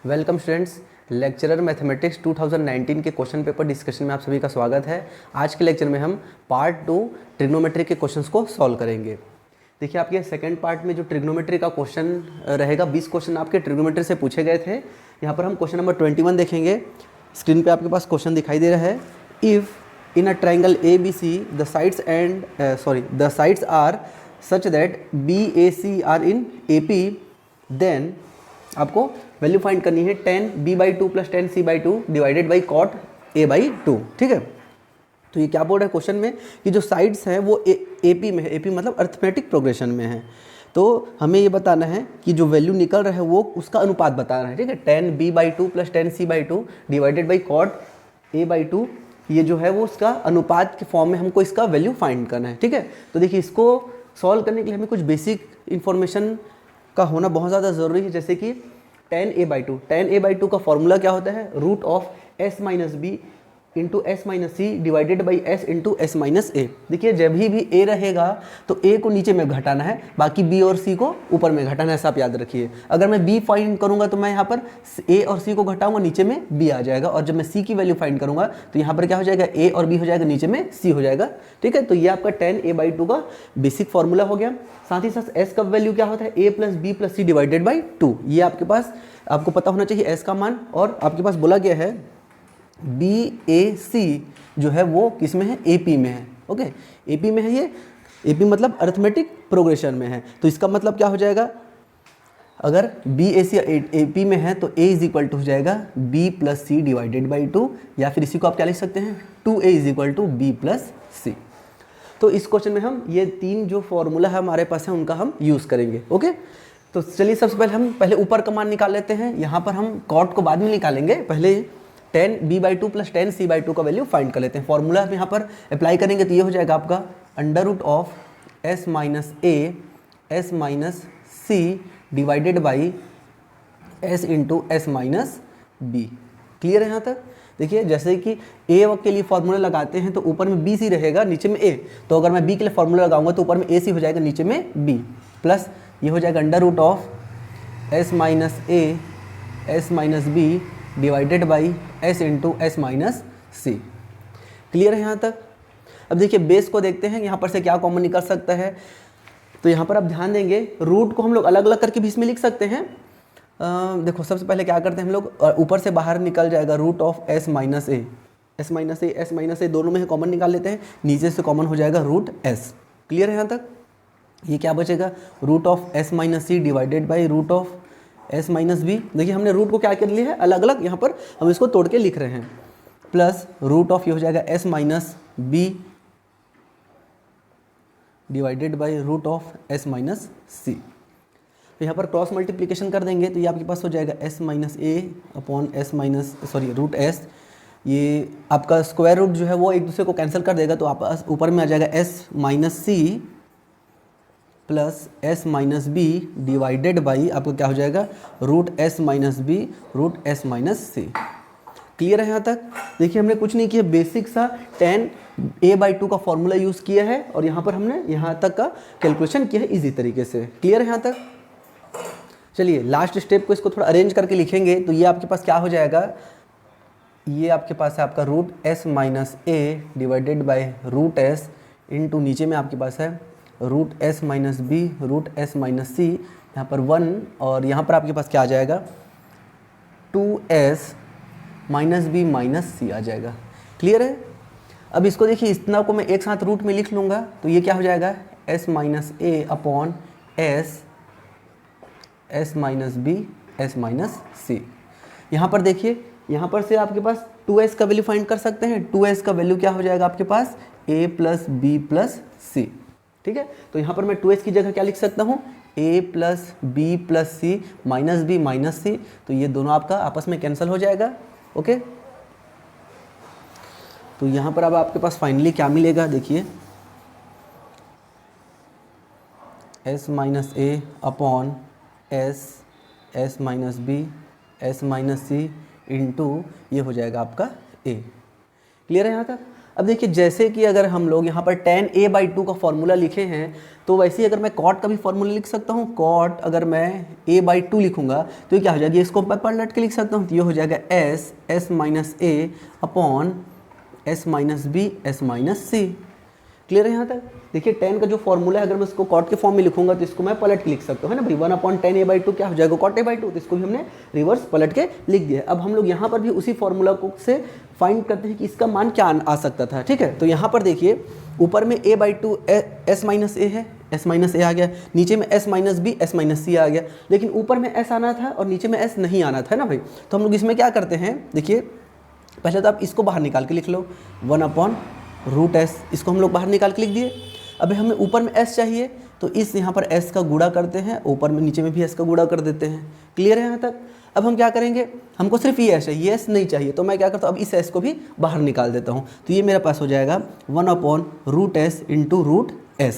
Welcome students, lecturer mathematics 2019 के question paper discussion में आप सभी का स्वागत है। आज के लेक्चर में हम पार्ट 2 ट्रिग्नोमेट्री के क्वेश्चंस को सॉल्व करेंगे। देखिए, आपके सेकंड पार्ट में जो ट्रिग्नोमेट्री का क्वेश्चन रहेगा, 20 क्वेश्चन आपके ट्रिग्नोमेट्री से पूछे गए थे। यहाँ पर हम क्वेश्चन नंबर 21 देखेंगे। स्क्रीन पर आपके पास क्वेश्चन दिखाई दे रहा है। If in a triangle ABC the sides are such that BAC are in AP, then आपको वैल्यू फाइंड करनी है tan B/2 plus tan C/2 divided by cot A/2। ठीक है, तो ये क्या बोल रहा है क्वेश्चन में कि जो साइड्स हैं वो AP में है। AP मतलब अर्थमेटिक प्रोग्रेशन में है। तो हमें ये बताना है कि जो वैल्यू निकल रहा है वो उसका अनुपात बताना है। ठीक है, tan B/2 plus tan C/2 divided by cot A/2, ये जो है वो उसका अनुपात के फॉर्म में हमको इसका वैल्यू फाइंड करना है। ठीक है, तो देखिए, इसको सॉल्व करने के लिए हमें कुछ बेसिक इन्फॉर्मेशन का होना बहुत ज़्यादा ज़रूरी है। जैसे कि tan A/2 का फॉर्मूला क्या होता है? Root of s minus B into S minus C divided by S into S minus A. देखिए, जब भी a रहेगा तो a को नीचे में घटाना है, बाकी b और c को ऊपर में घटाना है, ऐसा आप याद रखिए। अगर मैं b फाइंड करूंगा तो मैं यहाँ पर a और c को घटाऊंगा, नीचे में b आ जाएगा। और जब मैं c की वैल्यू फाइंड करूंगा तो यहाँ पर क्या हो जाएगा? a और b हो जाएगा, नीचे में c हो जाएगा। ठीक है, तो ये आपका tan A/2 का बेसिक फॉर्मूला हो गया। साथ ही साथ s का वैल्यू क्या होता है? a plus B plus C divided by 2। ये आपके पास आपको पता होना चाहिए s का मान। और आपके पास बोला गया है BAC जो है वो किस में है? AP में है। ओके, AP में है। ये AP मतलब अर्थमेटिक प्रोग्रेशन में है। तो इसका मतलब क्या हो जाएगा? अगर BAC AP में है तो A इज इक्वल टू हो जाएगा B plus C divided by 2, या फिर इसी को आप क्या लिख सकते हैं? 2A is equal to B plus C. तो इस क्वेश्चन में हम ये तीन जो फॉर्मूला है हमारे पास है उनका हम यूज़ करेंगे। ओके, तो चलिए सबसे पहले हम ऊपर का मान निकाल लेते हैं। यहाँ पर हम कॉट को बाद में निकालेंगे, पहले tan B/2 plus tan C/2 का वैल्यू फाइंड कर लेते हैं। फॉर्मूला हम यहाँ पर अप्लाई करेंगे तो ये हो जाएगा आपका under root of s minus A S minus C divided by s into S minus B. Clear है यहाँ तक? देखिए, जैसे कि a के लिए फॉर्मूला लगाते हैं तो ऊपर में BC रहेगा, नीचे में a। तो अगर मैं b के लिए फॉर्मूला लगाऊंगा तो ऊपर में AC हो जाएगा, नीचे में b, प्लस ये हो जाएगा under root of s minus A S minus B divided by s into S minus C. Clear है यहाँ तक? अब देखिए, बेस को देखते हैं, यहाँ पर से क्या कॉमन निकल सकता है। तो यहाँ पर आप ध्यान देंगे, रूट को हम लोग अलग अलग करके भी इसमें लिख सकते हैं। देखो, सबसे पहले क्या करते हैं हम लोग, ऊपर से बाहर निकल जाएगा root of s minus A S minus A दोनों में से कॉमन निकाल लेते हैं। नीचे से कॉमन हो जाएगा रूट s। क्लियर है यहाँ तक? ये क्या बचेगा? Root of s minus C divided by root of s minus B. देखिए, हमने रूट को क्या कर लिया है? अलग अलग। यहाँ पर हम इसको तोड़ के लिख रहे हैं, प्लस रूट ऑफ ये हो जाएगा s minus B divided by root of s minus C. तो यहाँ पर क्रॉस मल्टीप्लिकेशन कर देंगे तो ये आपके पास हो जाएगा s minus A upon root s। ये आपका स्क्वायर रूट जो है वो एक दूसरे को कैंसिल कर देगा, तो आप ऊपर में आ जाएगा s minus C plus s minus B divided by आपका क्या हो जाएगा? Root s minus B root s minus C. Clear है यहाँ तक? देखिए, हमने कुछ नहीं किया, बेसिक सा tan A/2 का फॉर्मूला यूज़ किया है और यहाँ पर हमने यहाँ तक का कैलकुलेशन किया है इजी तरीके से। क्लियर है यहाँ तक? चलिए, लास्ट स्टेप को इसको थोड़ा अरेंज करके लिखेंगे तो ये आपके पास क्या हो जाएगा? ये आपके पास है आपका root s minus A divided by root s into नीचे में आपके पास है root s minus B root s minus C, यहाँ पर 1, और यहाँ पर आपके पास क्या आ जाएगा? 2s minus B minus C आ जाएगा। क्लियर है? अब इसको देखिए, इतना को मैं एक साथ रूट में लिख लूँगा तो ये क्या हो जाएगा? s minus A upon s minus B s minus C. यहाँ पर देखिए, यहाँ पर से आपके पास 2s का वैल्यू फाइंड कर सकते हैं। 2s का वैल्यू क्या हो जाएगा आपके पास? a प्लस बी प्लस सी। ठीक है, तो यहाँ पर मैं 2s की जगह क्या लिख सकता हूँ? a plus B plus C minus B minus C. तो ये दोनों आपका आपस में कैंसिल हो जाएगा। ओके, तो यहाँ पर अब आपके पास फाइनली क्या मिलेगा? देखिए, s minus A upon S minus B एस माइनस सी इंटू ये हो जाएगा आपका a। क्लियर है यहाँ तक? अब देखिए जैसे कि अगर हम लोग यहाँ पर tan a/2 का फॉर्मूला लिखे हैं, तो वैसे ही अगर मैं cot का भी फॉर्मूला लिख सकता हूँ। cot अगर मैं a/2 लिखूंगा तो ये क्या हो जाएगा, इसको मैं पलट के लिख सकता हूँ, तो ये हो जाएगा s minus a upon s minus b s minus c। Clear है यहाँ तक? देखिए tan का जो फॉर्मूला है, अगर मैं इसको cot के फॉर्म में लिखूंगा तो इसको मैं पलट के लिख सकता हूँ, है ना भाई। 1/10 a/2 क्या हो जाएगा, cot a/2, तो इसको भी हमने रिवर्स पलट के लिख दिया। अब हम लोग यहाँ पर भी उसी फॉर्मूला को से फाइंड करते हैं कि इसका मान क्या आ सकता था, ठीक है। तो यहाँ पर देखिए ऊपर में a/2 s माइनस ए है, s माइनस ए आ गया, नीचे में s minus B s minus C आ गया, लेकिन ऊपर में s आना था और नीचे में s नहीं आना था, है ना भाई। तो हम लोग इसमें क्या करते हैं, देखिए पहले तो आप इसको बाहर निकाल के लिख लो, 1/√s, इसको हम लोग बाहर निकाल के लिख दिए। अब हमें ऊपर में s चाहिए, तो इस यहाँ पर s का गुणा करते हैं, ऊपर में नीचे में भी s का गुणा कर देते हैं। क्लियर है यहाँ तक? अब हम क्या करेंगे, हमको सिर्फ ये s है, ये s नहीं चाहिए, तो मैं क्या करता हूँ, अब इस s को भी बाहर निकाल देता हूँ। तो ये मेरे पास हो जाएगा 1/√s इंटू √s।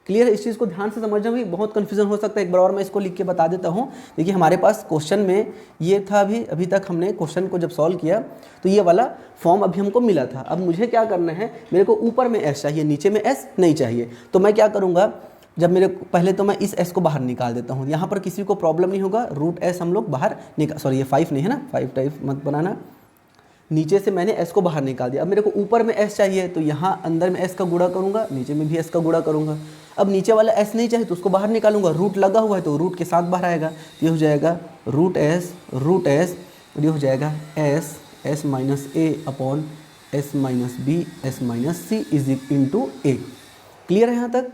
क्लियर है? इस चीज़ को ध्यान से समझना, भी बहुत कन्फ्यूजन हो सकता है। एक बार और मैं इसको लिख के बता देता हूँ। देखिए हमारे पास क्वेश्चन में ये था, अभी तक हमने क्वेश्चन को जब सॉल्व किया तो ये वाला फॉर्म अभी हमको मिला था। अब मुझे क्या करना है, मेरे को ऊपर में s चाहिए, नीचे में s नहीं चाहिए। तो मैं क्या करूँगा, जब मेरे पहले तो मैं इस s को बाहर निकाल देता हूँ। यहाँ पर किसी को प्रॉब्लम नहीं होगा, √s हम लोग बाहर निकाल, सॉरी ये 5 नहीं है ना, 5 टाइप मत बनाना। नीचे से मैंने s को बाहर निकाल दिया। अब मेरे को ऊपर में s चाहिए, तो यहाँ अंदर में s का गुणा करूँगा, नीचे में भी s का गुणा करूँगा। अब नीचे वाला s नहीं चाहिए तो उसको बाहर निकालूंगा, रूट लगा हुआ है तो रूट के साथ बाहर आएगा, तो ये हो जाएगा √s, और ये हो जाएगा s minus A upon s minus B s minus C is into A. Clear है यहाँ तक?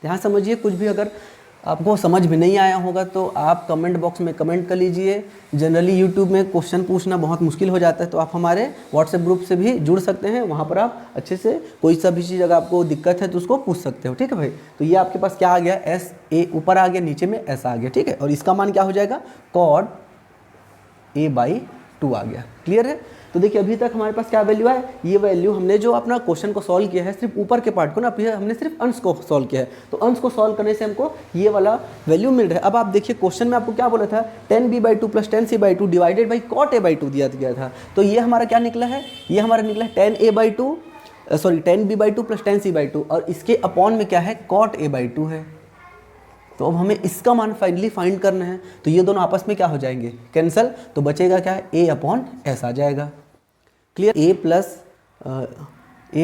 ध्यान समझिए, कुछ भी अगर आपको समझ में नहीं आया होगा तो आप कमेंट बॉक्स में कमेंट कर लीजिए। जनरली यूट्यूब में क्वेश्चन पूछना बहुत मुश्किल हो जाता है, तो आप हमारे व्हाट्सएप ग्रुप से भी जुड़ सकते हैं, वहाँ पर आप अच्छे से कोई सा भी चीज़ अगर आपको दिक्कत है तो उसको पूछ सकते हो, ठीक है भाई। तो ये आपके पास क्या आ गया, s a ऊपर आ गया, नीचे में s आ गया, ठीक है। और इसका मान क्या हो जाएगा, cot a/2 आ गया। क्लियर है? तो देखिए अभी तक हमारे पास क्या वैल्यू है, ये वैल्यू हमने जो अपना क्वेश्चन को सॉल्व किया है, सिर्फ ऊपर के पार्ट को ना, हमने सिर्फ अंश को सॉल्व किया है। तो अंश को सॉल्व करने से हमको ये वाला वैल्यू मिल रहा है। अब आप देखिए क्वेश्चन में आपको क्या बोला था, 10b/2 plus 10c/2 divided by cot a/2 दिया गया था। तो ये हमारा क्या निकला है, ये हमारा निकला है 10b/2 प्लस 10c/2, और इसके अपॉन में क्या है, cot a/2 है। तो अब हमें इसका मान फाइनली फाइंड करना है। तो ये दोनों आपस में क्या हो जाएंगे, कैंसल, तो बचेगा क्या है, a/s आ जाएगा। Clear? a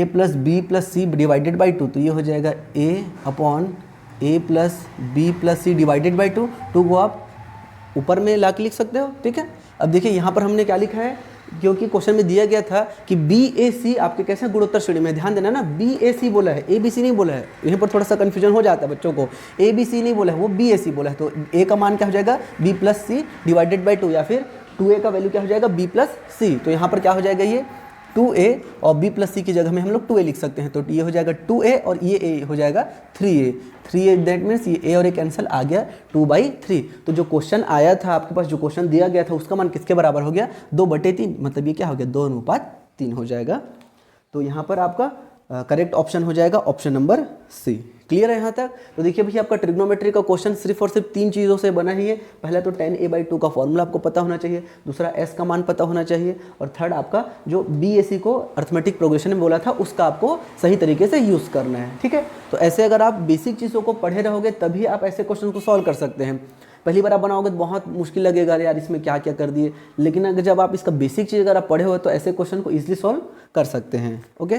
plus b plus c divided by 2, तो ये हो जाएगा a plus b plus c divided by 2। 2 को आप ऊपर में ला के लिख सकते हो, ठीक है। अब देखिए यहाँ पर हमने क्या लिखा है, क्योंकि क्वेश्चन में दिया गया था कि BAC आपके कैसे गुणोत्तर श्रेणी में, ध्यान देना ना, BAC बोला है, ABC नहीं बोला है। यहाँ पर थोड़ा सा कन्फ्यूजन हो जाता है बच्चों को, ABC नहीं बोला है, वो BAC बोला है। तो A का मान क्या हो जाएगा, B plus C divided by 2, या फिर 2A का वैल्यू क्या हो जाएगा, B प्लस C। तो यहाँ पर क्या हो जाएगा, ये 2A और B प्लस C की जगह में हम लोग 2A लिख सकते हैं। तो ये हो जाएगा 2A और ये A हो जाएगा 3A। दैट मीन्स ये A और A कैंसिल, आ गया 2/3। तो जो क्वेश्चन आया था आपके पास, जो क्वेश्चन दिया गया था, उसका मान किसके बराबर हो गया, 2/3। मतलब ये क्या हो गया, 2:3 हो जाएगा। तो यहाँ पर आपका करेक्ट ऑप्शन हो जाएगा ऑप्शन नंबर सी। क्लियर है यहाँ तक? तो देखिए भैया आपका ट्रिग्नोमेट्री का क्वेश्चन सिर्फ और सिर्फ 3 चीज़ों से बना ही है। पहला तो 10a/2 का फॉर्मूला आपको पता होना चाहिए, दूसरा s का मान पता होना चाहिए, और थर्ड आपका जो BAC को अर्थमेटिक प्रोग्रेशन में बोला था उसका आपको सही तरीके से यूज़ करना है, ठीक है। तो ऐसे अगर आप बेसिक चीज़ों को पढ़े रहोगे तभी आप ऐसे क्वेश्चन को सॉल्व कर सकते हैं। पहली बार आप बनाओगे तो बहुत मुश्किल लगेगा, यार इसमें क्या क्या कर दिए, लेकिन अगर जब आप इसका बेसिक चीज़ अगर आप पढ़े हो तो ऐसे क्वेश्चन को ईजिली सॉल्व कर सकते हैं। ओके,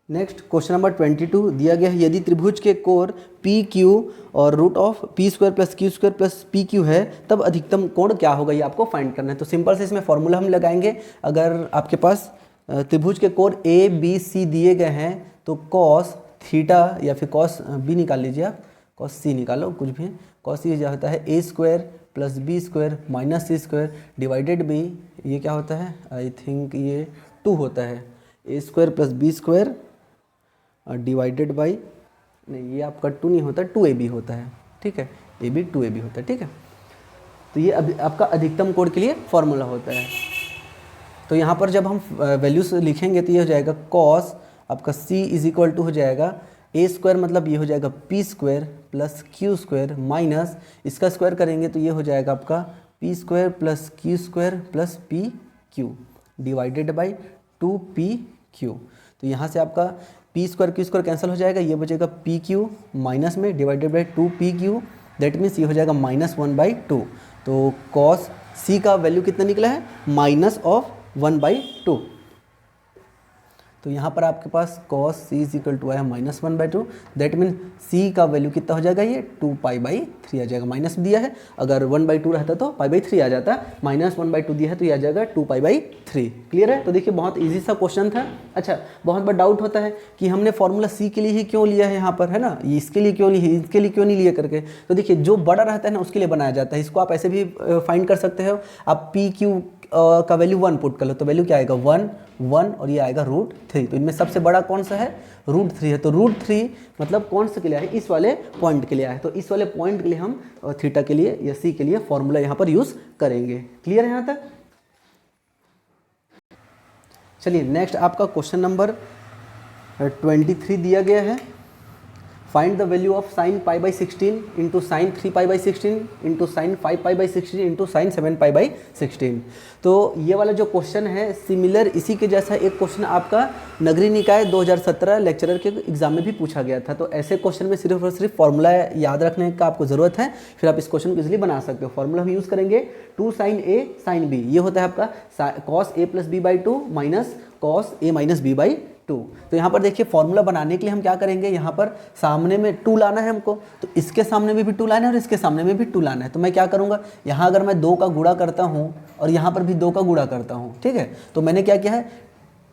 नेक्स्ट क्वेश्चन नंबर 22 दिया गया है, यदि त्रिभुज के कोण PQ और √p² plus q² plus PQ है तब अधिकतम कोण क्या होगा, ये आपको फाइंड करना है। तो सिंपल से इसमें फॉर्मूला हम लगाएंगे। अगर आपके पास त्रिभुज के कोण ABC दिए गए हैं तो cos थीटा या फिर cos B निकाल लीजिए, आप cos C निकालो, कुछ भी cos C जो होता है a² plus b² minus c² divided by, ये क्या होता है, आई थिंक ये 2 होता है, a² plus b² divided by, नहीं ये आपका 2 नहीं होता, 2ab होता है, ठीक है, ab 2ab होता है, ठीक है। तो ये आपका अधिकतम कोण के लिए फॉर्मूला होता है। तो यहाँ पर जब हम वैल्यूज लिखेंगे तो ये हो जाएगा cos आपका c इज इक्वल टू हो जाएगा a² मतलब ये हो जाएगा p² प्लस q² माइनस इसका स्क्वायर करेंगे तो ये हो जाएगा आपका p² plus q² plus pq divided by 2pq। तो यहाँ से आपका p square q square cancel हो जाएगा, ये बचेगा pq माइनस में divided by 2pq, that means ये हो जाएगा -1/2। तो cos c का वैल्यू कितना निकला है, -1/2। तो यहाँ पर आपके पास cos c is equal to आया -1/2, दैट मीन c का वैल्यू कितना हो जाएगा, ये 2π/3 आ जाएगा। माइनस दिया है, अगर 1/2 रहता तो π/3 आ जाता, -1/2 दिया है तो ये आ जाएगा 2π/3। क्लियर है। तो देखिए बहुत इजी सा क्वेश्चन था। अच्छा, बहुत बार डाउट होता है कि हमने फॉर्मूला c के लिए ही क्यों लिया है यहाँ पर, है ना, इसके लिए क्यों नहीं, इसके लिए क्यों नहीं लिया करके। तो देखिए जो बड़ा रहता है ना उसके लिए बनाया जाता है, इसको आप ऐसे भी फाइंड कर सकते हो। आप pq का वैल्यू 1 पुट कर लो तो वैल्यू क्या आएगा, 1 और ये आएगा √3। तो इनमें सबसे बड़ा कौन सा है, √3 है। तो √3 मतलब कौन से के लिए आए, इस वाले पॉइंट के लिए आए। तो इस वाले पॉइंट के लिए हम थीटा के लिए या सी के लिए फॉर्मूला यहाँ पर यूज़ करेंगे। क्लियर है यहाँ तक। चलिए नेक्स्ट आपका क्वेश्चन नंबर 23 दिया गया है। Find the value of sin π/16 into sine 3π/16 into sine 5π/16 into sine 7π/16। तो ये वाला जो क्वेश्चन है सिमिलर इसी के जैसा एक क्वेश्चन आपका नगरीय निकाय 2017 लेक्चरर के एग्जाम में भी पूछा गया था। तो ऐसे क्वेश्चन में सिर्फ और सिर्फ फॉर्मूला याद रखने का आपको ज़रूरत है, फिर आप इस क्वेश्चन को इजीली बना सकते हो। फॉर्मूला हम यूज़ करेंगे 2 sin a sin b, ये होता है आपका cos a + b/2 minus cos a - b/2। तो यहाँ पर देखिए फॉर्मूला बनाने के लिए हम क्या करेंगे, यहाँ पर सामने में 2 लाना है हमको, तो इसके सामने में भी 2 लाना है और इसके सामने में भी 2 लाना है। तो मैं क्या करूँगा, यहाँ अगर मैं 2 का गुणा करता हूँ और यहाँ पर भी 2 का गुणा करता हूँ, ठीक है, तो मैंने क्या किया है,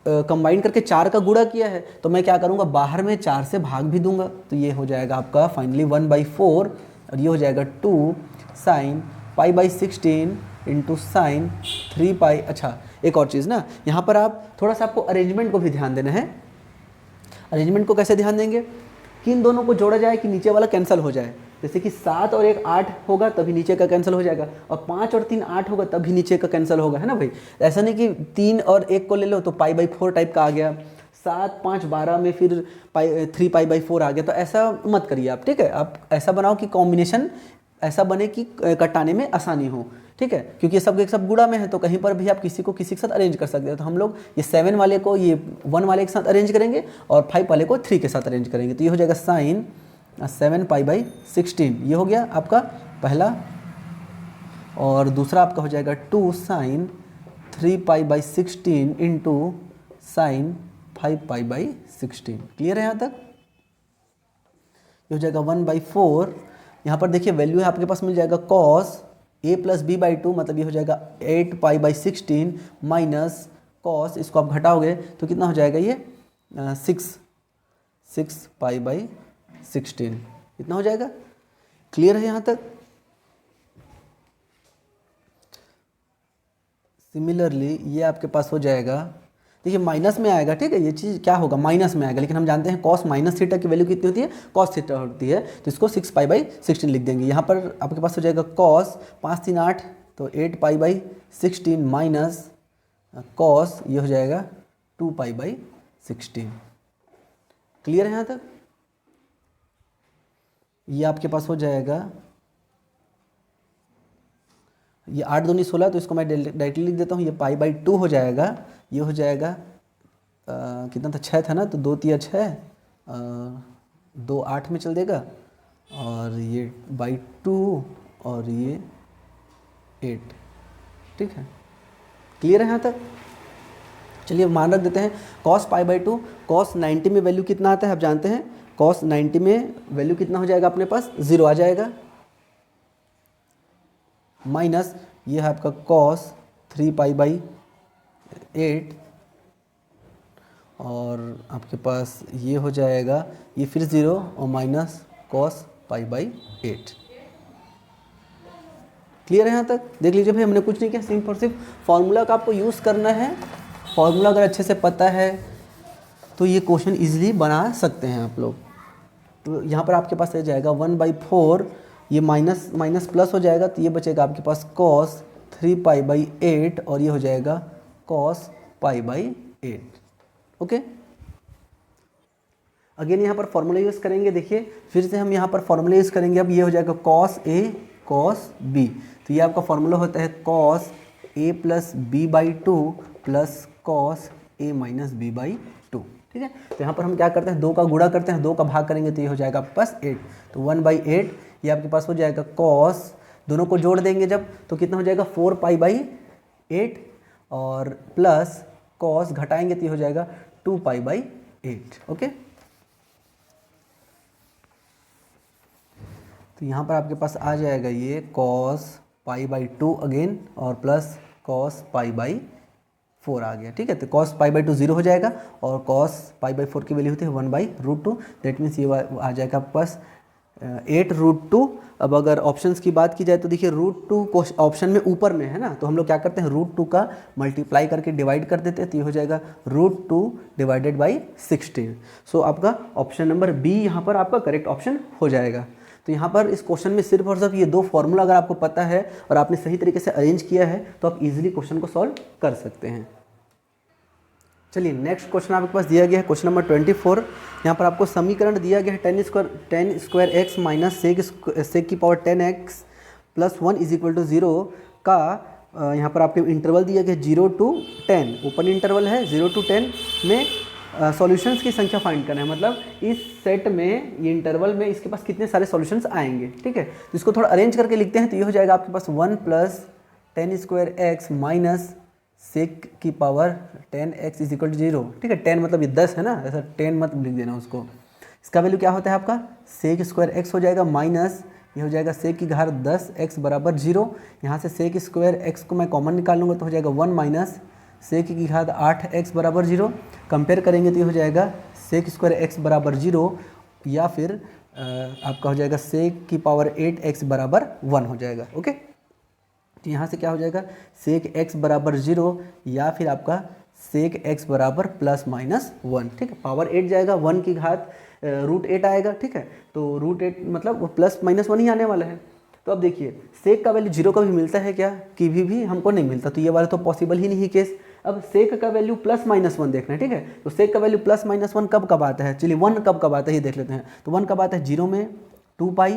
कंबाइन करके 4 का गुणा किया है। तो मैं क्या करूँगा, बाहर में 4 से भाग भी दूंगा, तो ये हो जाएगा आपका फाइनली 1/4 और ये हो जाएगा 2 sin π/16 इंटू साइन 3π। अच्छा एक और चीज़ ना, यहाँ पर आप थोड़ा सा आपको अरेंजमेंट को भी ध्यान देना है। अरेंजमेंट को कैसे ध्यान देंगे कि इन दोनों को जोड़ा जाए कि नीचे वाला कैंसिल हो जाए। जैसे कि 7 और 1 8 होगा तभी नीचे का कैंसिल हो जाएगा, और 5 और 3 8 होगा तभी नीचे का कैंसिल होगा, है ना भाई। ऐसा नहीं कि 3 और 1 को ले लो तो π/4 टाइप का आ गया, 7 5 12 में फिर 3π/4 आ गया। तो ऐसा मत करिए आप, ठीक है। आप ऐसा बनाओ कि कॉम्बिनेशन ऐसा बने कि कटाने में आसानी हो, ठीक है, क्योंकि ये सब एक सब गुणा में है तो कहीं पर भी आप किसी को किसी के साथ अरेंज कर सकते हो। तो हम लोग ये 7 वाले को ये 1 वाले के साथ अरेंज करेंगे और 5 वाले को 3 के साथ अरेंज करेंगे। तो ये हो जाएगा साइन 7π/16, ये हो गया आपका पहला, और दूसरा आपका हो जाएगा 2 sin 3π/16 इंटू साइन 5π/16। क्लियर है यहाँ तक। ये हो जाएगा 1/4। यहाँ पर देखिए वैल्यू है आपके पास मिल जाएगा cos a + b/2, मतलब ये हो जाएगा 8π/16 माइनस cos, इसको आप घटाओगे तो कितना हो जाएगा, ये 6π/16 इतना हो जाएगा। क्लियर है यहाँ तक। सिमिलरली ये आपके पास हो जाएगा, देखिए माइनस में आएगा, ठीक है, ये चीज़ क्या होगा, माइनस में आएगा, लेकिन हम जानते हैं cos - थीटा की वैल्यू कितनी होती है, cos थीटा होती है, तो इसको 6π/16 लिख देंगे। यहाँ पर आपके पास हो जाएगा cos 5 3 8, तो 8π/16 माइनस cos, ये हो जाएगा 2π/16। क्लियर है यहाँ तक। ये आपके पास हो जाएगा, ये 8 दूनी 16, तो इसको मैं डायरेक्टली लिख देता हूँ, ये π/2 हो जाएगा। ये हो जाएगा कितना था, 6 था ना, तो 2 3 6, 2 8 में चल देगा, और ये /2 और ये 8, ठीक है। क्लियर है यहाँ तक। चलिए मान रख देते हैं cos π/2, cos 90 में वैल्यू कितना आता है आप जानते हैं, cos 90 में वैल्यू कितना हो जाएगा अपने पास, 0 आ जाएगा, माइनस ये है आपका cos 3π/8, और आपके पास ये हो जाएगा, ये फिर 0 और माइनस cos π/8। क्लियर है यहाँ तक। देख लीजिए भाई, हमने कुछ नहीं किया, सिर्फ और सिर्फ फॉर्मूला का आपको यूज़ करना है। फॉर्मूला अगर अच्छे से पता है तो ये क्वेश्चन इजीली बना सकते हैं आप लोग। तो यहाँ पर आपके पास रह जाएगा 1/4, ये माइनस माइनस प्लस हो जाएगा, तो ये बचेगा आपके पास cos 3π/8 और ये हो जाएगा cos π/8। ओके, अगेन यहाँ पर फॉर्मूला यूज़ करेंगे। देखिए फिर से हम यहाँ पर फॉर्मूला यूज़ करेंगे। अब ये हो जाएगा cos a cos b, तो ये आपका फॉर्मूला होता है cos a + b/2 plus cos a minus B by two. ठीक है, तो यहाँ पर हम क्या करते हैं, 2 का गुणा करते हैं, 2 का भाग करेंगे तो ये हो जाएगा आपके पास 8, तो 1/8 ये आपके पास हो जाएगा कॉस, दोनों को जोड़ देंगे जब तो कितना हो जाएगा 4π/8 और प्लस कॉस घटाएंगे तो ये हो जाएगा 2π/8। ओके, तो यहाँ पर आपके पास आ जाएगा ये cos π/2 अगेन और प्लस cos π/4 आ गया। ठीक है, तो cos π/2 0 हो जाएगा और cos π/4 की वैल्यू होती है 1/√2, दैट मीन्स ये आ जाएगा आपके पास 8√2। अब अगर ऑप्शंस की बात की जाए तो देखिए √2 ऑप्शन में ऊपर में है ना, तो हम लोग क्या करते हैं √2 का मल्टीप्लाई करके डिवाइड कर देते हैं, तो ये हो जाएगा √2 डिवाइडेड बाई 16। सो आपका ऑप्शन नंबर बी यहाँ पर आपका करेक्ट ऑप्शन हो जाएगा। तो यहाँ पर इस क्वेश्चन में सिर्फ और सिर्फ ये 2 फॉर्मूला अगर आपको पता है और आपने सही तरीके से अरेंज किया है तो आप इजीली क्वेश्चन को सॉल्व कर सकते हैं। चलिए नेक्स्ट क्वेश्चन आपके पास दिया गया है क्वेश्चन नंबर 24। यहाँ पर आपको समीकरण दिया गया है tan square X minus sec की पावर 10x प्लस 1 इज इक्वल टू 0 का यहाँ पर आपके इंटरवल दिया गया 0 to 10, ओपन इंटरवल है 0 to 10 में सॉल्यूशंस की संख्या फाइंड करना है, मतलब इस सेट में ये इंटरवल में इसके पास कितने सारे सॉल्यूशंस आएंगे। ठीक है, तो इसको थोड़ा अरेंज करके लिखते हैं तो ये हो जाएगा आपके पास 1 plus tan square X minus sec की power 10x is equal to 0। ठीक है, 10 मतलब ये 10 है ना, ऐसा 10 मत लिख देना उसको। इसका वैल्यू क्या होता है आपका सेक स्क्वायर एक्स हो जाएगा माइनस ये हो जाएगा सेक की घात 10x बराबर 0। यहाँ से सेक स्क्वायर एक्स को मैं कॉमन निकाल लूँगा तो हो जाएगा 1 माइनस सेक की घात 8x बराबर 0। कंपेयर करेंगे तो ये हो जाएगा सेक स्क्वायर एक्स बराबर 0 या फिर आपका हो जाएगा सेक की पावर 8x बराबर 1 हो जाएगा। ओके, तो यहाँ से क्या हो जाएगा सेक x बराबर 0 या फिर आपका सेक x बराबर प्लस माइनस 1। ठीक है, पावर 8 जाएगा, 1 की घात √8 आएगा। ठीक है, तो √8 मतलब वो प्लस माइनस 1 ही आने वाला है। तो अब देखिए सेक का वैल्यू 0 का भी मिलता है क्या, कि भी हमको नहीं मिलता, तो ये वाला तो पॉसिबल ही नहीं केस। अब सेक का वैल्यू प्लस माइनस 1 देखना है। ठीक है, तो सेक का वैल्यू प्लस माइनस 1 कब कब आता है, चलिए 1 कब कब आता है ये देख लेते हैं। तो 1 कब आता है 0 में, 2π,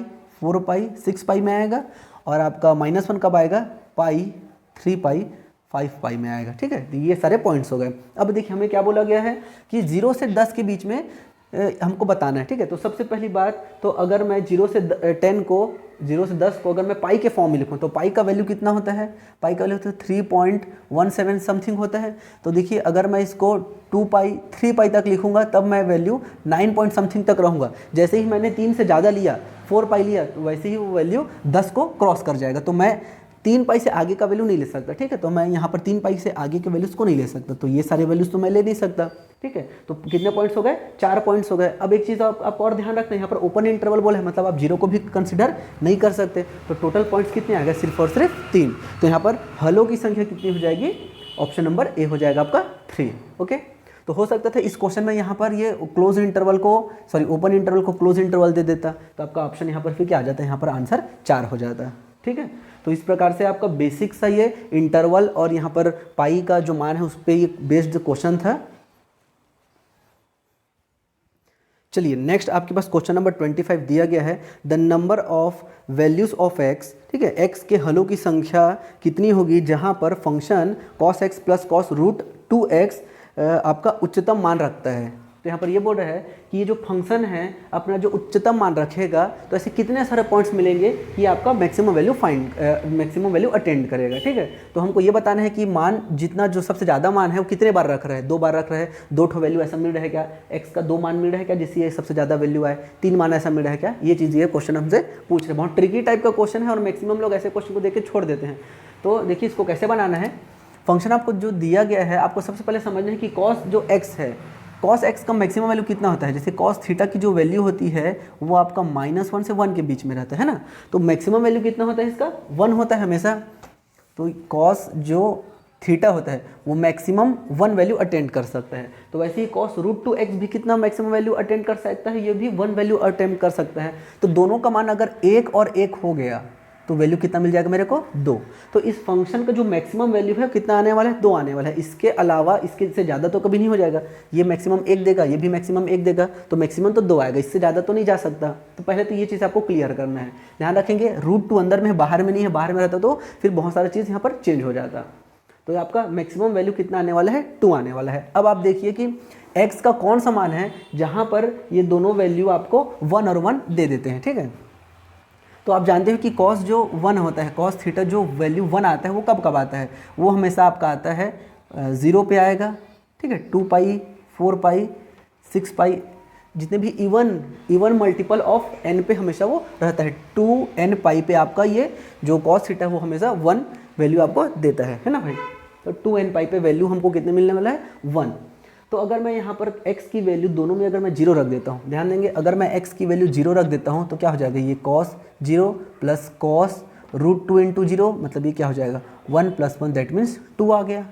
4π, 6π में आएगा और आपका -1 कब आएगा पाई, 3π, 5π में आएगा। ठीक है, तो ये सारे पॉइंट्स हो गए। अब देखिए हमें क्या बोला गया है कि 0 से 10 के बीच में हमको बताना है। ठीक है, तो सबसे पहली बात तो अगर मैं 0 से 10 को 0 से 10 को अगर मैं पाई के फॉर्म में लिखूँ तो पाई का वैल्यू कितना होता है, पाई का वैल्यू होता है 3.17 समथिंग होता है। तो देखिए अगर मैं इसको 2π 3π तक लिखूँगा तब मैं वैल्यू 9 पॉइंट समथिंग तक रहूँगा। जैसे ही मैंने 3 से ज़्यादा लिया 4π लिया तो वैसे ही वो वैल्यू 10 को क्रॉस कर जाएगा। तो मैं 3π से आगे का वैल्यू नहीं ले सकता। ठीक है, तो मैं यहाँ पर 3π से आगे के वैल्यूज़ को नहीं ले सकता, तो ये सारे वैल्यूज़ तो मैं ले नहीं सकता। ठीक है, तो कितने पॉइंट्स हो गए, 4 पॉइंट्स हो गए। अब एक चीज़ आप और ध्यान रखना है, यहाँ पर ओपन इंटरवल बोला है मतलब आप 0 को भी कंसिडर नहीं कर सकते। तो टोटल पॉइंट्स कितने आ गए, सिर्फ और सिर्फ 3। तो यहाँ पर हलों की संख्या कितनी हो जाएगी, ऑप्शन नंबर ए हो जाएगा आपका 3। ओके, तो हो सकता था इस क्वेश्चन में यहाँ पर ये क्लोज इंटरवल को ओपन इंटरवल को क्लोज इंटरवल दे देता, तो आपका ऑप्शन यहाँ पर फिर क्या आ जाता है, यहाँ पर आंसर 4 हो जाता है। ठीक है, तो इस प्रकार से आपका बेसिक सा ये इंटरवल और यहाँ पर पाई का जो मान है उस पर ये बेस्ड क्वेश्चन था। चलिए नेक्स्ट आपके पास क्वेश्चन नंबर 25 दिया गया है, the number of values of x. ठीक है, एक्स के हलों की संख्या कितनी होगी जहाँ पर function cos x plus cos √2x आपका उच्चतम मान रखता है। तो यहाँ पर ये बोल रहा है कि ये जो फंक्शन है अपना जो उच्चतम मान रखेगा तो ऐसे कितने सारे पॉइंट्स मिलेंगे कि आपका मैक्सिमम वैल्यू अटेंड करेगा। ठीक है, तो हमको ये बताना है कि मान जितना जो सबसे ज़्यादा मान है वो कितने बार रख रहा है, 2 बार रख रहा है, 2 ठो वैल्यू ऐसा मिल रहा है क्या, एक्स का 2 मान मिल रहा है क्या जिससे ये सबसे ज़्यादा वैल्यू आए, 3 मान ऐसा मिल रहा है क्या, ये चीज़ ये क्वेश्चन हमसे पूछ रहे हैं। बहुत ट्रिकी टाइप का क्वेश्चन है और मैक्सिमम लोग ऐसे क्वेश्चन को देख के छोड़ देते हैं। तो देखिए इसको कैसे बनाना है, फंक्शन आपको जो दिया गया है आपको सबसे पहले समझना है कि कॉस जो एक्स है, कॉस एक्स का मैक्सिमम वैल्यू कितना होता है। जैसे कॉस थीटा की जो वैल्यू होती है वो आपका -1 से 1 के बीच में रहता है ना, तो मैक्सिमम वैल्यू कितना होता है इसका 1 होता है हमेशा। तो कॉस जो थीटा होता है वो मैक्सिमम 1 वैल्यू अटेंड कर सकता है। तो वैसे ही कॉस √2x भी कितना मैक्सिमम वैल्यू अटेंड कर सकता है, ये भी 1 वैल्यू अटेंड कर सकता है। तो दोनों का मान अगर 1 और 1 हो गया तो वैल्यू कितना मिल जाएगा मेरे को 2। तो इस फंक्शन का जो मैक्सिमम वैल्यू है कितना आने वाला है, 2 आने वाला है। इसके अलावा इसके से ज़्यादा तो कभी नहीं हो जाएगा, ये मैक्सिमम 1 देगा, ये भी मैक्सिमम 1 देगा, तो मैक्सिमम तो 2 आएगा, इससे ज़्यादा तो नहीं जा सकता। तो पहले तो ये चीज़ आपको क्लियर करना है, ध्यान रखेंगे √2 अंदर में है बाहर में नहीं है, बाहर में रहता तो फिर बहुत सारी चीज़ यहाँ पर चेंज हो जाता। तो आपका मैक्सिमम वैल्यू कितना आने वाला है, 2 आने वाला है। अब आप देखिए कि x का कौन सा मान है जहाँ पर ये दोनों वैल्यू आपको 1 और 1 दे देते हैं, ठीक है। तो आप जानते हो कि cos जो 1 होता है, cos थीटा जो वैल्यू 1 आता है वो कब कब आता है, वो हमेशा आपका आता है 0 पे आएगा, ठीक है। 2 पाई, 4 पाई, 6 पाई, जितने भी इवन मल्टीपल ऑफ n पे हमेशा वो रहता है। 2n पाई पे आपका ये जो cos थीटा वो हमेशा 1 वैल्यू आपको देता है ना भाई। तो 2n पाई पे वैल्यू हमको कितने मिलने वाला है, 1। तो अगर मैं यहाँ पर x की वैल्यू दोनों में अगर मैं 0 रख देता हूँ, ध्यान देंगे, अगर मैं x की वैल्यू 0 रख देता हूँ तो क्या हो जाएगा, ये cos 0 प्लस cos √2 इंटू 0, मतलब ये क्या हो जाएगा 1 + 1 दैट मीन्स 2 आ गया।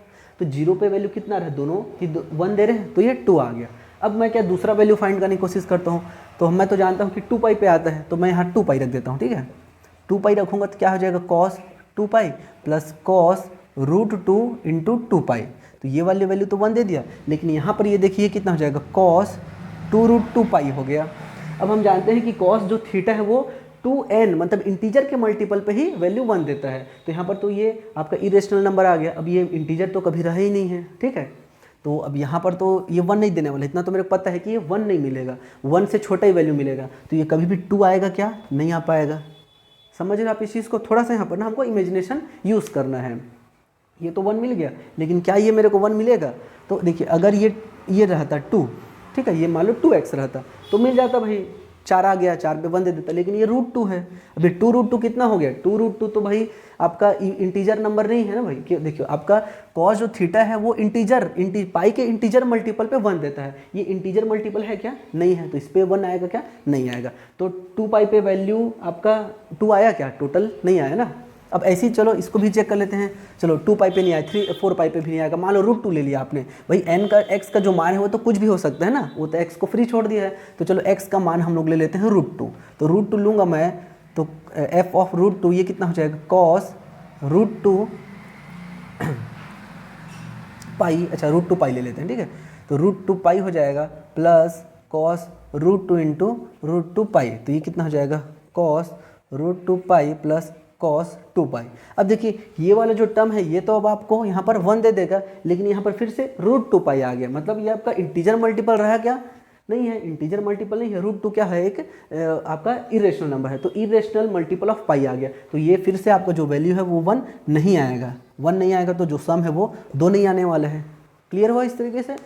तो 0 पे वैल्यू कितना रहा, दोनों ही 1 दे रहे हैं, तो ये 2 आ गया। अब मैं क्या दूसरा वैल्यू फाइंड करने की कोशिश करता हूँ, तो मैं तो जानता हूँ कि 2 पाई पे आता है, तो मैं यहाँ 2 पाई रख देता हूँ, ठीक है। 2 पाई रखूँगा तो क्या हो जाएगा cos 2 pi plus cos √2 into 2 पाई। तो ये वाली वैल्यू तो 1 दे दिया, लेकिन यहाँ पर ये देखिए कितना हो जाएगा cos 2√2 पाई हो गया। अब हम जानते हैं कि cos जो थीटा है वो 2n मतलब इंटीजर के मल्टीपल पे ही वैल्यू 1 देता है। तो यहाँ पर तो ये आपका इरेशनल नंबर आ गया, अब ये इंटीजर तो कभी रहा ही नहीं है, ठीक है। तो अब यहाँ पर तो ये 1 नहीं देने वाला, इतना तो मेरे को पता है कि ये 1 नहीं मिलेगा, 1 से छोटा ही वैल्यू मिलेगा। तो ये कभी भी 2 आएगा क्या, नहीं आ पाएगा। समझ रहे आप इस चीज़ को, थोड़ा सा यहाँ पर ना हमको इमेजिनेशन यूज़ करना है। ये तो 1 मिल गया, लेकिन क्या ये मेरे को 1 मिलेगा, तो देखिए अगर ये रहता 2, ठीक है, ये मान लो 2x रहता तो मिल जाता भाई, 4 आ गया, 4 पे 1 दे देता, लेकिन ये √2 है। अभी 2√2 कितना हो गया, 2√2 तो भाई आपका इंटीजर नंबर नहीं है ना भाई। क्यों, देखियो आपका cos जो थीटा है वो पाई के इंटीजर मल्टीपल पे 1 देता है, ये इंटीजर मल्टीपल है क्या, नहीं है, तो इस पे 1 आएगा क्या, नहीं आएगा। तो 2 पाई पे वैल्यू आपका 2 आया क्या, टोटल नहीं आया ना। अब ऐसे ही चलो इसको भी चेक कर लेते हैं, चलो 2 पाई पे नहीं आया, 4 पाई पे भी नहीं आएगा, मान लो √2 ले लिया आपने भाई। x का जो मान है वो तो कुछ भी हो सकता है ना, वो तो x को फ्री छोड़ दिया है। तो चलो x का मान हम लोग ले लेते हैं √2, तो √2 लूँगा मैं, तो f ऑफ √2 ये कितना हो जाएगा cos √2 पाई, अच्छा √2 पाई ले लेते हैं, ठीक है। तो √2 पाई हो जाएगा प्लस cos √2 इंटू √2 पाई, तो ये कितना हो जाएगा cos √2 पाई प्लस cos 2 पाई। अब देखिए ये वाला जो टर्म है ये तो अब आपको यहाँ पर 1 दे देगा, लेकिन यहाँ पर फिर से √2 पाई आ गया, मतलब ये आपका इंटीजर मल्टीपल रहा क्या, नहीं है, इंटीजर मल्टीपल नहीं है। √2 क्या है, एक आपका इरेशनल नंबर है, तो इरेशनल मल्टीपल ऑफ पाई आ गया। तो ये फिर से आपका जो वैल्यू है वो 1 नहीं आएगा, 1 नहीं आएगा, तो जो सम है वो 2 नहीं आने वाला है। क्लियर हुआ इस तरीके से।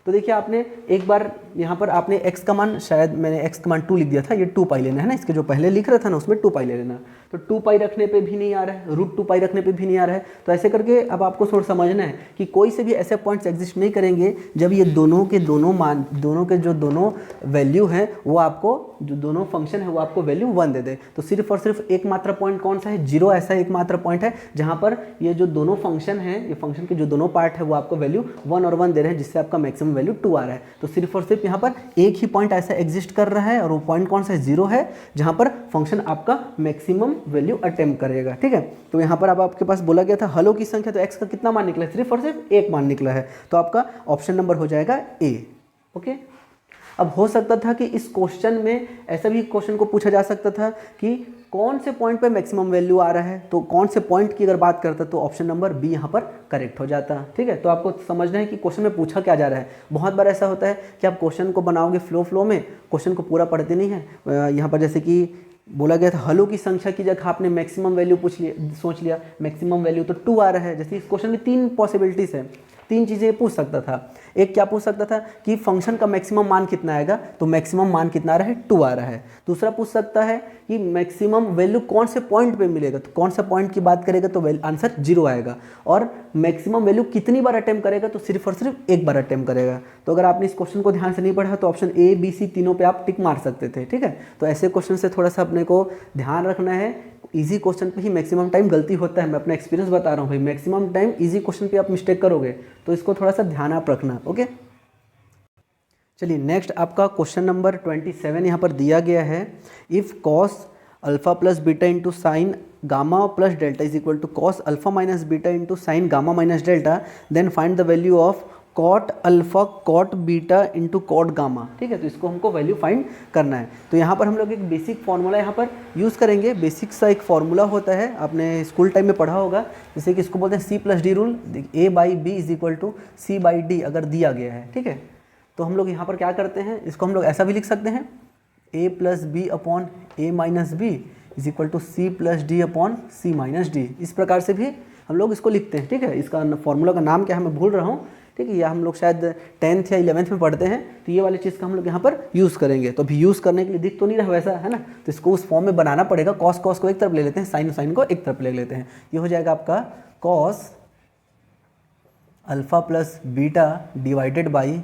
तो देखिए आपने एक बार यहाँ पर आपने x का मान, शायद मैंने x का मान 2 लिख दिया था, ये 2 पाई लेना है ना, इसके जो पहले लिख रहा था ना उसमें 2 पाई ले लेना। तो 2 पाई रखने पे भी नहीं आ रहा है, √2 पाई रखने पे भी नहीं आ रहा है। तो ऐसे करके अब आपको थोड़ा समझना है कि कोई से भी ऐसे पॉइंट्स एग्जिस्ट नहीं करेंगे जब ये दोनों के जो दोनों वैल्यू हैं वो आपको, जो दोनों फंक्शन है वो आपको वैल्यू 1 दे दे। तो सिर्फ और सिर्फ एकमात्र पॉइंट कौन सा है, 0 ऐसा एकमात्र पॉइंट है जहाँ पर ये जो दोनों फंक्शन हैं, ये फंक्शन के जो दोनों पार्ट है वो आपको वैल्यू 1 और 1 दे रहे हैं, जिससे आपका मैक्सिमम वैल्यू 2 आ रहा है। तो सिर्फ और सिर्फ यहाँ पर एक ही पॉइंट ऐसा एग्जिस्ट कर रहा है, और वो पॉइंट कौन सा है, 0 है, जहाँ पर फंक्शन आपका मैक्सिमम वैल्यू अटेम्प्ट करेगा, ठीक है। तो यहाँ पर अब आपके पास बोला गया था हलों की संख्या, तो x का कितना मान निकला है, सिर्फ और सिर्फ एक मान निकला है, तो आपका ऑप्शन नंबर हो जाएगा A। ओके। अब हो सकता था कि इस क्वेश्चन में ऐसा भी क्वेश्चन को पूछा जा सकता था कि कौन से पॉइंट पे मैक्सिमम वैल्यू आ रहा है, तो कौन से पॉइंट की अगर बात करता तो ऑप्शन नंबर बी यहाँ पर करेक्ट हो जाता, ठीक है। तो आपको समझना है कि क्वेश्चन में पूछा क्या जा रहा है। बहुत बार ऐसा होता है कि आप क्वेश्चन को बनाओगे फ्लो में, क्वेश्चन को पूरा पढ़ते नहीं है। यहाँ पर जैसे कि बोला गया था हलों की संख्या की जगह आपने मैक्सिमम वैल्यू सोच लिया, मैक्सिमम वैल्यू तो 2 आ रहा है। जैसे इस क्वेश्चन में 3 पॉसिबिलिटीज़ है, 3 चीज़ें पूछ सकता था। एक क्या पूछ सकता था कि फंक्शन का मैक्सिमम मान कितना आएगा, तो मैक्सिमम मान कितना आ रहा है, 2 आ रहा है। दूसरा पूछ सकता है कि मैक्सिमम वैल्यू कौन से पॉइंट पे मिलेगा, तो कौन सा पॉइंट की बात करेगा तो आंसर 0 आएगा। और मैक्सिमम वैल्यू कितनी बार अटेम्प्ट करेगा, तो सिर्फ और सिर्फ एक बार अटेम्प्ट करेगा। तो अगर आपने इस क्वेश्चन को ध्यान से नहीं पढ़ा तो ऑप्शन A, B, C तीनों पे आप टिक मार सकते थे, ठीक है। तो ऐसे क्वेश्चन से थोड़ा सा अपने को ध्यान रखना है। इजी क्वेश्चन पे ही मैक्सिमम टाइम गलती होता है, मैं अपना एक्सपीरियंस बता रहा हूँ भाई। मैक्सिमम टाइम इजी क्वेश्चन पे आप मिस्टेक करोगे, तो इसको थोड़ा सा ध्यान आप रखना। ओके, चलिए नेक्स्ट आपका क्वेश्चन नंबर 27 यहाँ पर दिया गया है। If cos alpha plus beta into sine gamma plus delta is equal to cos alpha minus beta into sine gamma minus delta, then find the value of cot alpha cot beta into cot gamma, ठीक है। तो इसको हमको value find करना है। तो यहाँ पर हम लोग एक बेसिक फार्मूला यहाँ पर यूज़ करेंगे। बेसिक सा एक फार्मूला होता है, आपने स्कूल टाइम में पढ़ा होगा, जैसे कि इसको बोलते हैं C+D rule. A/B is equal to C/D अगर दिया गया है, ठीक है। तो हम लोग यहाँ पर क्या करते हैं, इसको हम लोग ऐसा भी लिख सकते हैं, A+B upon A-B is equal to C+D upon C-D। इस प्रकार से भी हम लोग इसको लिखते हैं, ठीक है। इसका फार्मूला का नाम क्या है मैं भूल रहा हूँ, ठीक है। या हम लोग शायद 10th या 11th में पढ़ते हैं। तो ये वाली चीज़ का हम लोग यहाँ पर यूज़ करेंगे। तो अभी यूज़ करने के लिए दिख तो नहीं रहा वैसा, है ना। तो इसको उस फॉर्म में बनाना पड़ेगा। कॉस को एक तरफ ले लेते हैं, साइन को एक तरफ ले लेते हैं। ये हो जाएगा आपका cos alpha plus beta divided by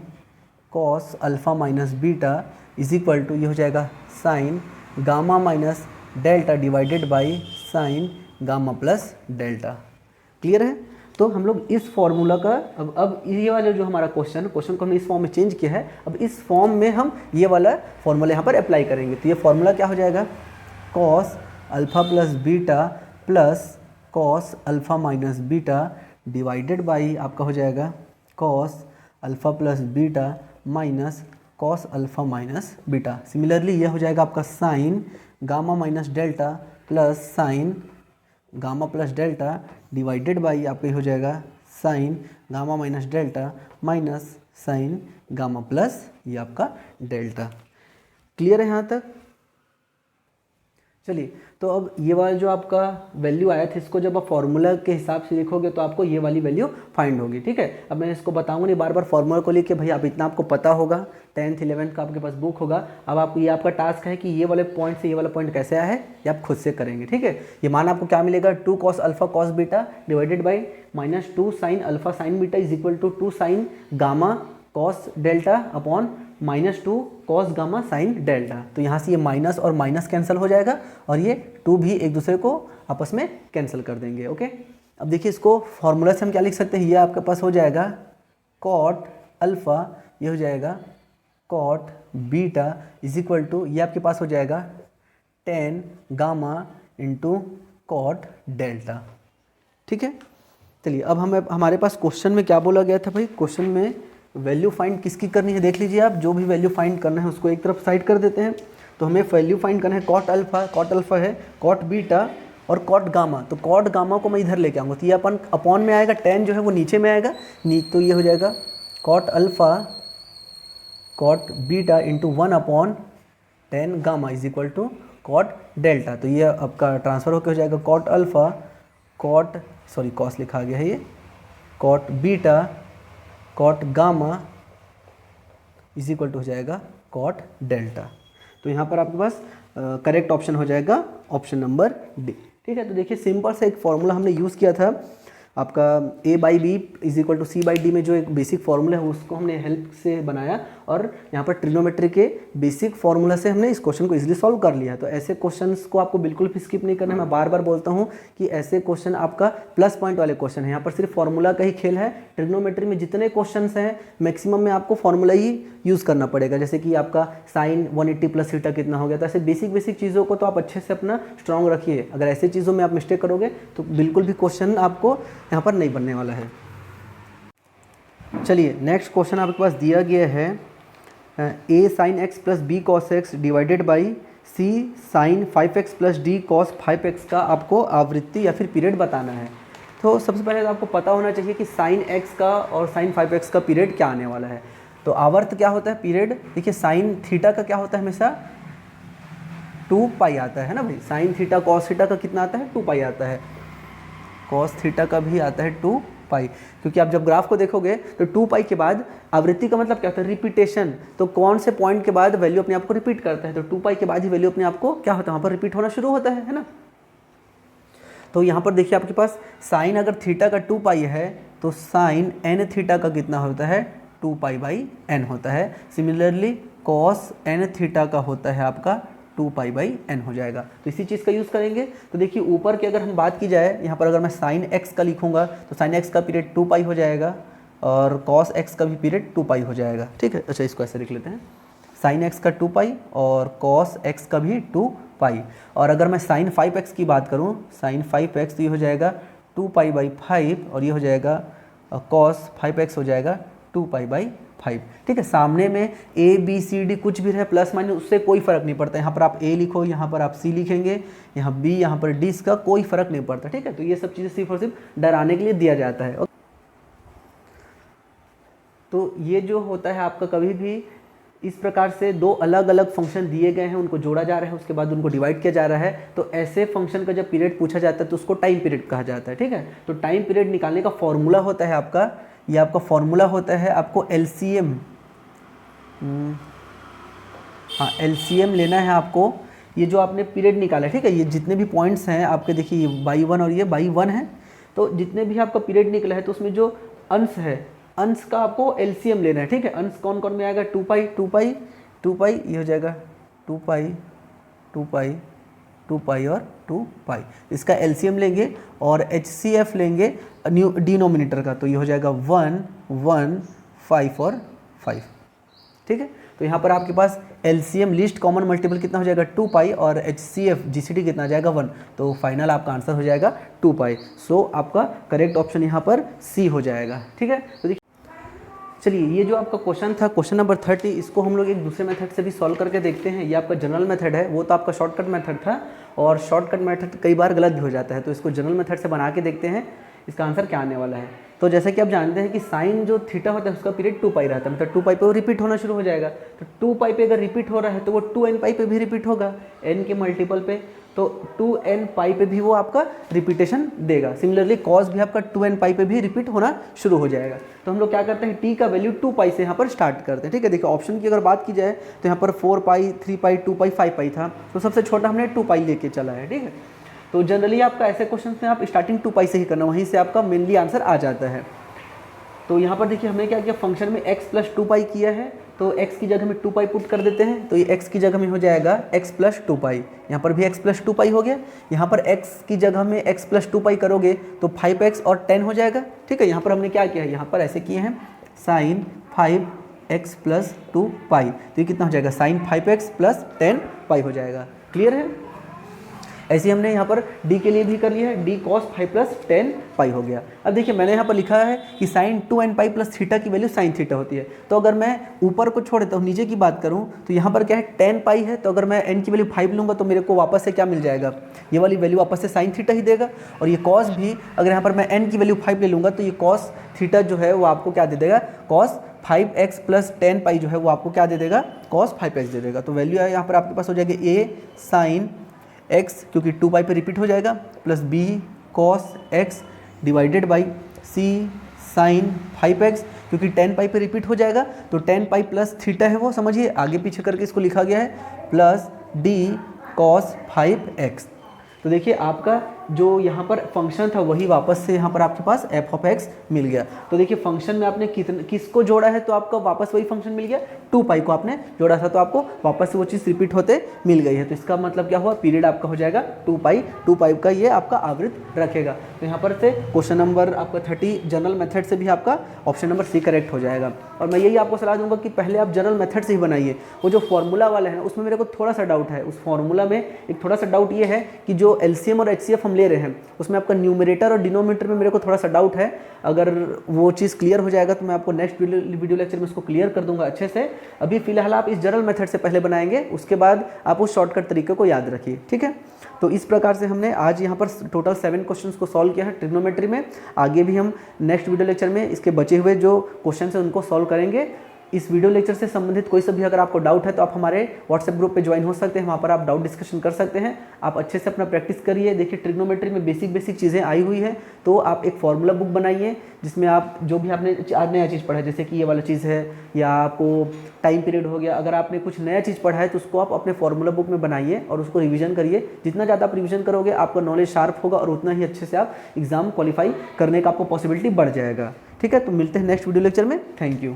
cos alpha minus beta is equal to, ये हो जाएगा sine gamma minus delta divided by sine gamma plus delta. Clear है। तो हम लोग इस फॉर्मूला का अब ये वाला जो हमारा क्वेश्चन को हमने इस फॉर्म में चेंज किया है। अब इस फॉर्म में हम ये वाला फॉर्मूला यहाँ पर अप्लाई करेंगे। तो ये फॉर्मूला क्या हो जाएगा, cos alpha plus beta plus cos alpha minus beta divided by आपका हो जाएगा cos alpha plus beta minus cos alpha minus beta. Similarly ये हो जाएगा आपका sign gamma minus delta plus sign gamma plus delta divided by आपका हो जाएगा sine gamma minus delta minus sign gamma plus ये आपका डेल्टा। क्लियर है यहाँ तक। चलिए, तो अब ये वाला जो आपका वैल्यू आया था, इसको जब आप फॉर्मूला के हिसाब से लिखोगे तो आपको ये वाली वैल्यू फाइंड होगी, ठीक है। अब मैं इसको बताऊंगा नहीं बार बार फॉर्मूला को लेके, भाई आप इतना आपको पता होगा, 10th 11th का आपके पास बुक होगा। अब आपको ये आपका टास्क है कि ये वाले पॉइंट से ये वाला पॉइंट कैसे आया है ये आप खुद से करेंगे, ठीक है। ये मान आपको क्या मिलेगा, 2 cos alpha cos beta divided by -2 sine alpha sine beta is equal to 2 sine gamma cos delta upon -2 cos gamma sine delta. तो यहाँ से ये माइनस और माइनस कैंसिल हो जाएगा और ये 2 भी एक दूसरे को आपस में कैंसिल कर देंगे, ओके। अब देखिए इसको फॉर्मूला से हम क्या लिख सकते हैं, ये आपके पास हो जाएगा कॉट अल्फ़ा, ये हो जाएगा cot beta is equal to, ये आपके पास हो जाएगा 10 गामा इंटू कॉट डेल्टा, ठीक है। चलिए, अब हमारे पास क्वेश्चन में क्या बोला गया था भाई, क्वेश्चन में वैल्यू फाइंड किसकी करनी है देख लीजिए आप। जो भी वैल्यू फाइंड करना है उसको एक तरफ साइड कर देते हैं। तो हमें वैल्यू फाइंड करना है कॉट अल्फ़ा है, कॉट बीटा और कॉट गामा। तो कॉट गामा को मैं इधर लेके आऊँगा, तो ये अपन अपॉन में आएगा, 10 जो है वो नीचे में आएगा, तो ये हो जाएगा cot alpha cot beta into 1 upon 10 gamma is equal to cot delta. तो ये आपका ट्रांसफर होकर हो जाएगा कॉट अल्फ़ा कॉस लिखा गया है, ये cot beta cot gamma is equal to हो जाएगा कॉट डेल्टा। तो यहाँ पर आपके पास करेक्ट ऑप्शन हो जाएगा ऑप्शन नंबर डी, ठीक है। तो देखिए सिंपल सा एक फॉर्मूला हमने यूज़ किया था आपका A/B is equal to C/D में जो एक बेसिक फार्मूला है उसको हमने हेल्प से बनाया और यहाँ पर ट्रिग्नोमेट्री के बेसिक फार्मूला से हमने इस क्वेश्चन को इजीली सॉल्व कर लिया। तो ऐसे क्वेश्चंस को आपको बिल्कुल भी स्किप नहीं करना है। मैं बार बार बोलता हूँ कि ऐसे क्वेश्चन आपका प्लस पॉइंट वाले क्वेश्चन है, यहाँ पर सिर्फ फार्मूला का ही खेल है। ट्रिग्नोमेट्री में जितने क्वेश्चन हैं मैक्सिमम में आपको फार्मूला ही यूज़ करना पड़ेगा। जैसे कि आपका साइन 180 प्लस थीटा कितना हो गया। तो ऐसे बेसिक चीज़ों को तो आप अच्छे से अपना स्ट्रॉन्ग रखिए। अगर ऐसे चीज़ों में आप मिस्टेक करोगे तो बिल्कुल भी क्वेश्चन आपको यहाँ पर नहीं बनने वाला है। चलिए नेक्स्ट क्वेश्चन आपके पास दिया गया है a sine X plus B cos X divided by c sine 5x plus D cos 5x का आपको आवृत्ति या फिर पीरियड बताना है। तो सबसे पहले तो आपको पता होना चाहिए कि साइन x का और साइन 5x का पीरियड क्या आने वाला है। तो आवर्त क्या होता है, पीरियड। देखिए साइन थीटा का क्या होता है, हमेशा 2 पाई आता है ना भाई। साइन थीटा कॉस थीटा का कितना आता है, 2 पाई आता है। कॉस थीटा का भी आता है 2 पाई, क्योंकि आप जब ग्राफ को देखोगे तो 2 पाई के बाद आवृत्ति का मतलब क्या होता है, रिपीटेशन। तो कौन से पॉइंट के बाद वैल्यू अपने आप को रिपीट करता है, तो 2 पाई के बाद ही वैल्यू अपने आप को क्या होता है, वहाँ पर रिपीट होना शुरू होता है ना। तो यहाँ पर देखिए आपके पास साइन अगर थीटा का 2 पाई है तो साइन एन थीटा का कितना होता है, 2 पाई बाई एन होता है। सिमिलरली कॉस एन थीटा का होता है आपका 2 पाई बाई एन हो जाएगा। तो इसी चीज़ का यूज़ करेंगे। तो देखिए ऊपर की अगर हम बात की जाए, यहाँ पर अगर मैं साइन एक्स का लिखूँगा तो साइन एक्स का पीरियड 2 पाई हो जाएगा और कॉस एक्स का भी पीरियड 2 पाई हो जाएगा, ठीक है। अच्छा इसको ऐसे लिख लेते हैं, साइन एक्स का 2 पाई और कॉस एक्स का भी 2 पाई। और अगर मैं साइन 5x की बात करूँ, साइन 5x तो ये हो जाएगा 2 पाई बाई 5 और ये हो जाएगा कॉस 5x हो जाएगा 2π/5। ठीक है, सामने में A B C D कुछ भी रहे प्लस माइनस उससे कोई फर्क नहीं पड़ता। यहाँ पर आप A लिखो, यहाँ पर आप C लिखेंगे, यहाँ B, यहाँ पर D, इसका कोई फर्क नहीं पड़ता। ठीक है, तो ये सब चीज़ें सिर्फ और सिर्फ डराने के लिए दिया जाता है। तो ये जो होता है आपका, कभी भी इस प्रकार से दो अलग अलग फंक्शन दिए गए हैं, उनको जोड़ा जा रहा है, उसके बाद उनको डिवाइड किया जा रहा है, तो ऐसे फंक्शन का जब पीरियड पूछा जाता है तो उसको टाइम पीरियड कहा जाता है। ठीक है, तो टाइम पीरियड निकालने का फॉर्मूला होता है आपका, ये आपका फॉर्मूला होता है, आपको LCM, हाँ LCM लेना है आपको। ये जो आपने पीरियड निकाला है, ठीक है, ये जितने भी पॉइंट्स हैं आपके, देखिए ये बाई 1 और ये बाई 1 है, तो जितने भी आपका पीरियड निकला है तो उसमें जो अंश है, अंश का आपको LCM लेना है। ठीक है, अंश कौन कौन में आएगा, 2π, ये हो जाएगा 2π और 2π, इसका LCM लेंगे और HCF लेंगे न्यू डिनोमिनेटर का, तो ये हो जाएगा 1, 1, 5 और 5। ठीक है, तो यहाँ पर आपके पास LCM लीस्ट कॉमन मल्टीपल कितना हो जाएगा 2π और HCF GCD कितना आ जाएगा 1, तो फाइनल आपका आंसर हो जाएगा 2π। सो आपका करेक्ट ऑप्शन यहाँ पर C हो जाएगा। ठीक है, तो देखिए चलिए ये जो आपका क्वेश्चन था, क्वेश्चन नंबर 30, इसको हम लोग एक दूसरे मेथड से भी सॉल्व करके देखते हैं। ये आपका जनरल मेथड है, वो तो आपका शॉर्टकट मेथड था, और शॉर्टकट मेथड कई बार गलत भी हो जाता है, तो इसको जनरल मेथड से बना के देखते हैं इसका आंसर क्या आने वाला है। तो जैसे कि आप जानते हैं कि साइन जो थीटा होता है उसका पीरियड 2π रहता है, मतलब 2π पे वो रिपीट होना शुरू हो जाएगा। तो 2π पे अगर रिपीट हो रहा है तो वो 2nπ पे भी रिपीट होगा, n के मल्टीपल पे, तो 2nπ पे भी वो आपका रिपीटेशन देगा। सिमिलरली कॉस भी आपका 2nπ पे भी रिपीट होना शुरू हो जाएगा। तो हम लोग क्या करते हैं, t का वैल्यू 2π से यहाँ पर स्टार्ट करते हैं। ठीक है, देखिए ऑप्शन की अगर बात की जाए तो यहाँ पर 4π, 3π, 2π, 5π था, तो सबसे छोटा हमने 2π लेके चला है। ठीक है, तो जनरली आपका ऐसे क्वेश्चन में आप स्टार्टिंग 2π से ही करना, वहीं से आपका मेनली आंसर आ जाता है। तो यहाँ पर देखिए हमने क्या किया, फंक्शन में x + 2π किया है, तो x की जगह में 2π पुट कर देते हैं, तो ये x की जगह में हो जाएगा x + 2π, यहाँ पर भी x + 2π हो गया। यहाँ पर x की जगह में x + 2π करोगे तो 5x और 10 हो जाएगा। ठीक है, यहाँ पर हमने क्या किया है, यहाँ पर ऐसे किए हैं sin 5x + 2π, तो ये कितना हो जाएगा, sin 5x + 10π हो जाएगा। क्लियर है, ऐसे ही हमने यहाँ पर d के लिए भी कर लिया है, d cos 5 + 10π हो गया। अब देखिए मैंने यहाँ पर लिखा है कि sin 2nπ + थीटा की वैल्यू sin थीटा होती है, तो अगर मैं ऊपर को छोड़ देता हूँ नीचे की बात करूँ तो यहाँ पर क्या है 10π है, तो अगर मैं n की वैल्यू 5 लूँगा तो मेरे को वापस से क्या मिल जाएगा, ये वाली वैल्यू वापस से sin थीटा ही देगा। और ये cos भी अगर यहाँ पर मैं n की वैल्यू 5 ले लूँगा तो ये cos थीटा जो है वो आपको क्या दे देगा, cos 5x + 10π जो है वो आपको क्या दे देगा, cos 5x दे देगा। तो वैल्यू है यहाँ पर आपके पास हो जाएगी a sin x, क्योंकि 2π पे रिपीट हो जाएगा, plus b cos x divided by c sin 5x, क्योंकि 10π पे रिपीट हो जाएगा, तो 10π + थीटा है वो समझिए आगे पीछे करके इसको लिखा गया है, प्लस d cos 5x। तो देखिए आपका जो यहाँ पर फंक्शन था वही वापस से यहाँ पर आपके पास f(x) मिल गया। तो देखिए फंक्शन में आपने किसको जोड़ा है तो आपका वापस वही फंक्शन मिल गया, 2π को आपने जोड़ा था तो आपको वापस से वो चीज़ रिपीट होते मिल गई है। तो इसका मतलब क्या हुआ, पीरियड आपका हो जाएगा 2π का ये आपका आवृत्त रखेगा। तो यहाँ पर से क्वेश्चन नंबर आपका 30 जनरल मेथड से भी आपका ऑप्शन नंबर C करेक्ट हो जाएगा। और मैं यही आपको सलाह दूंगा कि पहले आप जनरल मेथड से ही बनाइए। वो जो फॉर्मूला वाला है उसमें मेरे को थोड़ा सा डाउट है, उस फॉर्मूला में एक थोड़ा सा डाउट ये है कि जो LCM और HCF हम ले रहे हैं उसमें आपका न्यूमरेटर और डिनोमिनेटर में मेरे को थोड़ा सा डाउट है। अगर वो चीज़ क्लियर हो जाएगा तो मैं आपको नेक्स्ट वीडियो लेक्चर में उसको क्लियर कर दूंगा अच्छे से। अभी फिलहाल आप इस जनरल मेथड से पहले बनाएंगे, उसके बाद आप उस शॉर्टकट तरीके को याद रखिए। ठीक है, तो इस प्रकार से हमने आज यहाँ पर टोटल 7 क्वेश्चंस को सॉल्व किया है ट्रिग्नोमेट्री में। आगे भी हम नेक्स्ट वीडियो लेक्चर में इसके बचे हुए जो क्वेश्चन हैं उनको सॉल्व करेंगे। इस वीडियो लेक्चर से संबंधित कोई सा भी अगर आपको डाउट है तो आप हमारे व्हाट्सएप ग्रुप पे ज्वाइन हो सकते हैं, वहाँ पर आप डाउट डिस्कशन कर सकते हैं। आप अच्छे से अपना प्रैक्टिस करिए। देखिए ट्रिग्नोमेट्री में बेसिक चीज़ें आई हुई है, तो आप एक फॉर्मूला बुक बनाइए जिसमें आप जो भी आपने आज नया चीज़ पढ़ा है, जैसे कि ये वाला चीज़ है या आपको टाइम पीरियड हो गया, अगर आपने कुछ नया चीज़ पढ़ा है तो उसको आप अपने फॉर्मूला बुक में बनाइए और उसको रिवीजन करिए। जितना ज़्यादा आप रिवीजन करोगे आपका नॉलेज शार्प होगा और उतना ही अच्छे से आप एग्ज़ाम क्वालिफाई करने का आपको पॉसिबिलिटी बढ़ जाएगा। ठीक है, तो मिलते हैं नेक्स्ट वीडियो लेक्चर में। Thank you.